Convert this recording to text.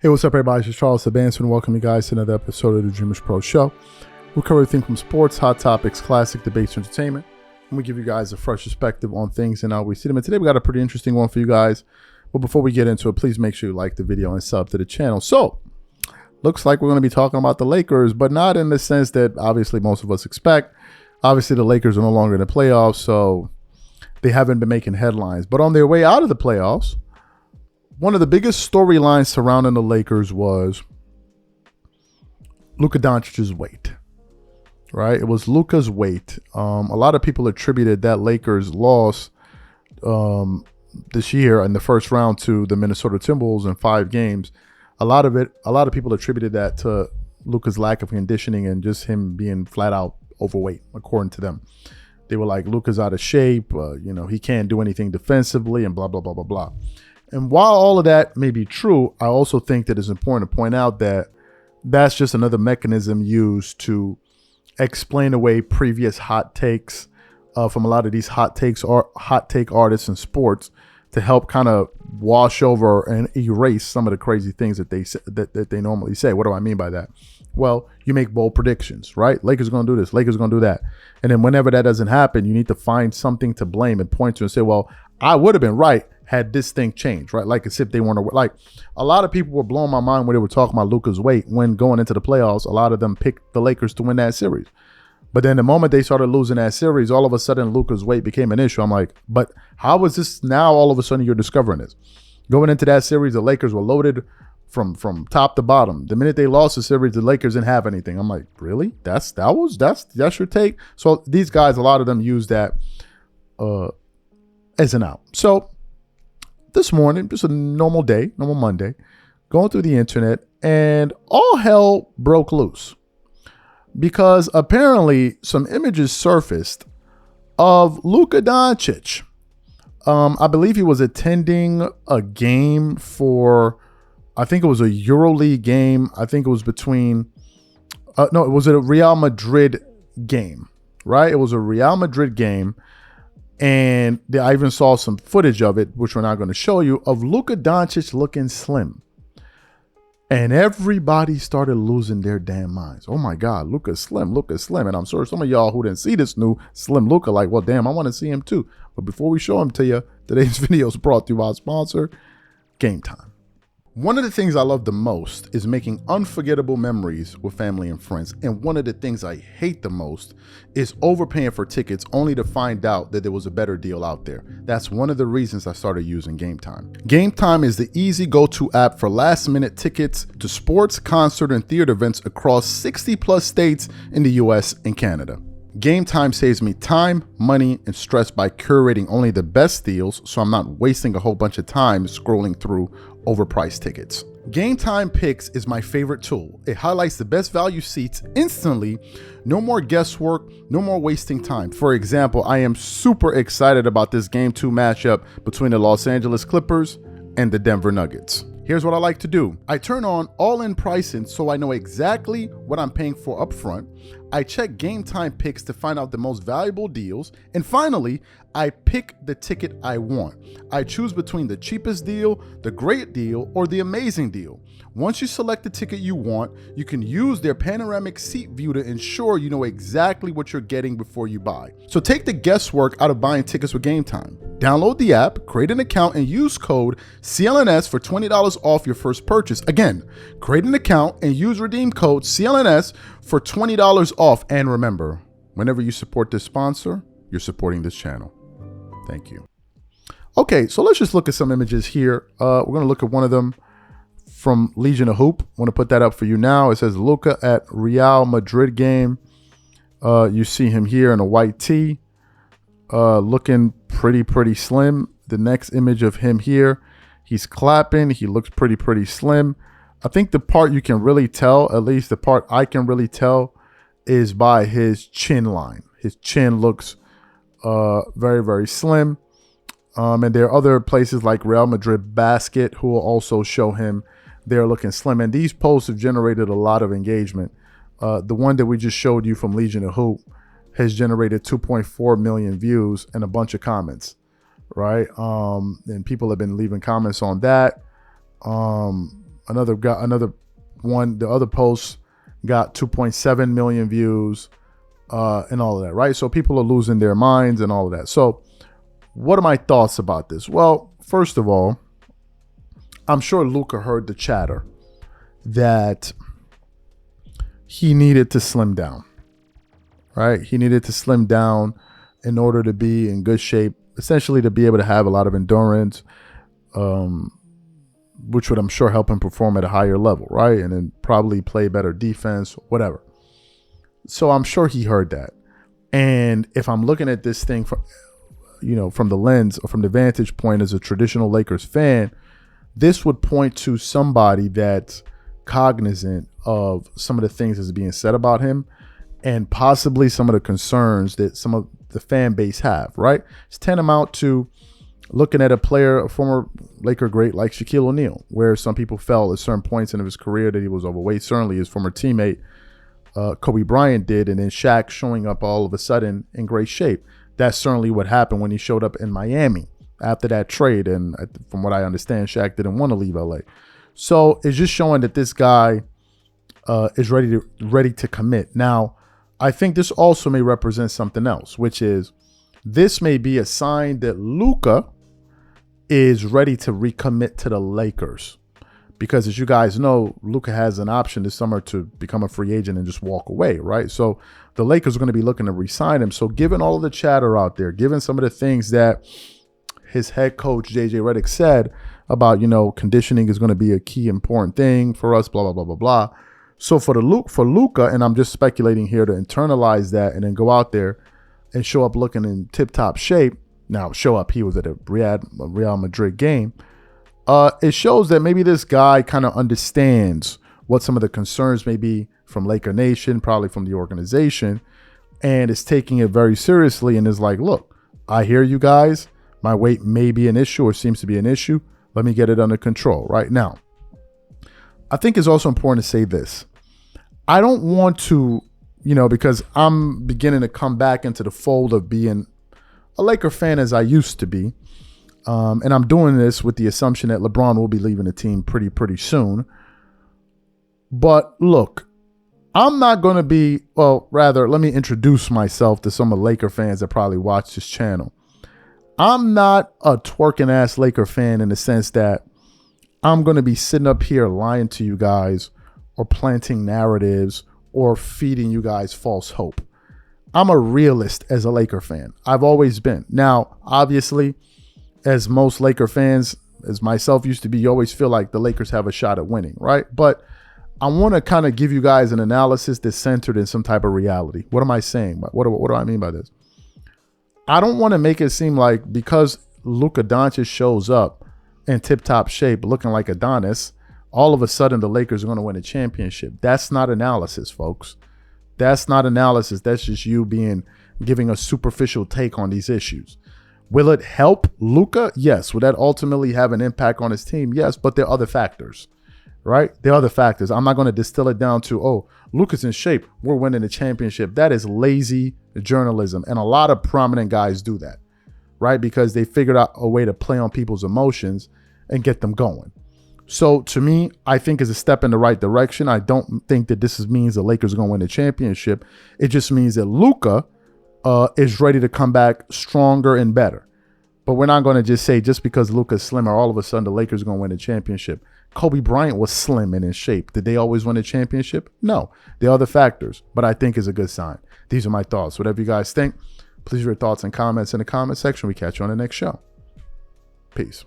Hey, what's up, everybody? It's Charles Sebastian. Welcome you guys to another episode of the Dreamers Pro Show. We cover everything from sports, hot topics, classic debates, entertainment, and we give you guys a fresh perspective on things and how we see them. And today we got a pretty interesting one for you guys. But before we get into it, please make sure you like the video and sub to the channel. So, looks like we're going to be talking about the Lakers, but not in the sense that obviously most of us expect. Obviously, the Lakers are no longer in the playoffs, so they haven't been making headlines. But on their way out of the playoffs, one of the biggest storylines surrounding the Lakers was Luka Doncic's weight, right? It was Luka's weight. A lot of people attributed that Lakers loss this year in the first round to the Minnesota Timberwolves in 5 games. A lot of people attributed that to Luka's lack of conditioning and just him being flat out overweight, according to them. They were like, Luka's out of shape. He can't do anything defensively and blah, blah, blah, blah, blah. And while all of that may be true, I also think that it's important to point out that that's just another mechanism used to explain away previous hot takes from a lot of these hot take artists in sports to help kind of wash over and erase some of the crazy things that they normally say. What do I mean by that? Well, you make bold predictions, right? Lakers are going to do this. Lakers are going to do that. And then whenever that doesn't happen, you need to find something to blame and point to and say, well, I would have been right had this thing changed, right? Like as if they weren't, like a lot of people were blowing my mind when they were talking about Luka's weight when going into the playoffs. A lot of them picked the Lakers to win that series. But then the moment they started losing that series, all of a sudden Luka's weight became an issue. I'm like, but how is this now all of a sudden you're discovering this? Going into that series, the Lakers were loaded from top to bottom. The minute they lost the series, the Lakers didn't have anything. I'm like, really? That's your take? So these guys, a lot of them use that as an out. So this morning, just a normal day, normal Monday, going through the internet, and all hell broke loose because apparently some images surfaced of Luka Doncic. I believe he was attending a game for, I think it was a EuroLeague game. I think it was between, it was a Real Madrid game, right? It was a Real Madrid game. And I even saw some footage of it, which we're not going to show you, of Luka Doncic looking slim. And everybody started losing their damn minds. Oh my God, Luka's slim, Luka's slim. And I'm sure some of y'all who didn't see this new slim Luka, like, well, damn, I want to see him too. But before we show him to you, today's video is brought to you by our sponsor, Game Time. One of the things I love the most is making unforgettable memories with family and friends. And one of the things I hate the most is overpaying for tickets only to find out that there was a better deal out there. That's one of the reasons I started using Game Time. Game Time is the easy go-to app for last-minute tickets to sports, concert, and theater events across 60+ states in the US and Canada. Game Time saves me time, money, and stress by curating only the best deals, so I'm not wasting a whole bunch of time scrolling through overpriced tickets. Game Time Picks is my favorite tool. It highlights the best value seats instantly. No more guesswork, no more wasting time. For example, I am super excited about this Game 2 matchup between the Los Angeles Clippers and the Denver Nuggets. Here's what I like to do. I turn on all-in pricing so I know exactly what I'm paying for upfront. I check Game Time Picks to find out the most valuable deals. And finally, I pick the ticket I want. I choose between the cheapest deal, the great deal, or the amazing deal. Once you select the ticket you want, you can use their panoramic seat view to ensure you know exactly what you're getting before you buy. So take the guesswork out of buying tickets with Game Time. Download the app, create an account, and use code CLNS for $20 off your first purchase. Again, create an account and use redeem code CLNS for $20 off. And remember, whenever you support this sponsor, you're supporting this channel. Thank you. Okay, so let's just look at some images here. We're going to look at one of them from Legion of Hoop. I want to put that up for you now. It says Luka at Real Madrid game. You see him here in a white tee, looking pretty slim. The next image of him here, he's clapping. He looks pretty slim. I think the part you can really tell, at least the part I can really tell, is by his chin line. His chin looks very slim. And there are other places like Real Madrid Basket who will also show him they're looking slim. And these posts have generated a lot of engagement. The one that we just showed you from Legion of Hoop has generated 2.4 million views and a bunch of comments, right? And people have been leaving comments on that. another one, the other post got 2.7 million views and all of that, right? So people are losing their minds and all of that. So what are my thoughts about this? Well, first of all, I'm sure Luka heard the chatter that he needed to slim down, right? He needed to slim down in order to be in good shape, essentially to be able to have a lot of endurance, which would, I'm sure, help him perform at a higher level, right? And then probably play better defense, whatever. So I'm sure he heard that. And if I'm looking at this thing from, from the lens or from the vantage point as a traditional Lakers fan, this would point to somebody that's cognizant of some of the things that's being said about him and possibly some of the concerns that some of the fan base have, right? It's tantamount to looking at a player, a former Laker great like Shaquille O'Neal, where some people felt at certain points in his career that he was overweight. Certainly his former teammate, Kobe Bryant, did, and then Shaq showing up all of a sudden in great shape. That's certainly what happened when he showed up in Miami after that trade. And from what I understand, Shaq didn't want to leave LA. So it's just showing that this guy is ready to commit. Now, I think this also may represent something else, which is this may be a sign that Luka is ready to recommit to the Lakers. Because as you guys know, Luka has an option this summer to become a free agent and just walk away, right? So the Lakers are going to be looking to re-sign him. So given all of the chatter out there, given some of the things that his head coach, JJ Redick, said about, conditioning is going to be a key important thing for us, blah, blah, blah, blah, blah. So for Luka, and I'm just speculating here to internalize that and then go out there and show up looking in tip-top shape. Now, he was at a Real Madrid game. It shows that maybe this guy kind of understands what some of the concerns may be from Laker Nation, probably from the organization, and is taking it very seriously and is like, look, I hear you guys. My weight may be an issue or seems to be an issue. Let me get it under control right now. I think it's also important to say this. I don't want to, because I'm beginning to come back into the fold of being a Laker fan as I used to be. And I'm doing this with the assumption that LeBron will be leaving the team pretty soon. But look, I'm not going to be, let me introduce myself to some of the Laker fans that probably watch this channel. I'm not a twerking ass Laker fan in the sense that I'm going to be sitting up here lying to you guys or planting narratives or feeding you guys false hope. I'm a realist as a Laker fan. I've always been. Now, obviously, as most Laker fans, as myself used to be, you always feel like the Lakers have a shot at winning, right? But I want to kind of give you guys an analysis that's centered in some type of reality. What am I saying? What do I mean by this? I don't want to make it seem like because Luka Doncic shows up in tip-top shape looking like Adonis, all of a sudden the Lakers are going to win a championship. That's not analysis, folks. That's not analysis. That's just you giving a superficial take on these issues. Will it help Luka? Yes. Will that ultimately have an impact on his team? Yes, but there are other factors, right? There are other factors. I'm not going to distill it down to, Luka's in shape, we're winning the championship. That is lazy journalism. And a lot of prominent guys do that, right? Because they figured out a way to play on people's emotions and get them going. So to me, I think it's a step in the right direction. I don't think that this means the Lakers are going to win the championship. It just means that Luka is ready to come back stronger and better. But we're not going to just say just because Luka's slimmer, all of a sudden the Lakers are going to win the championship. Kobe Bryant was slim and in shape. Did they always win a championship? No. There are other factors, but I think it's a good sign. These are my thoughts. Whatever you guys think, please leave your thoughts and comments in the comment section. We catch you on the next show. Peace.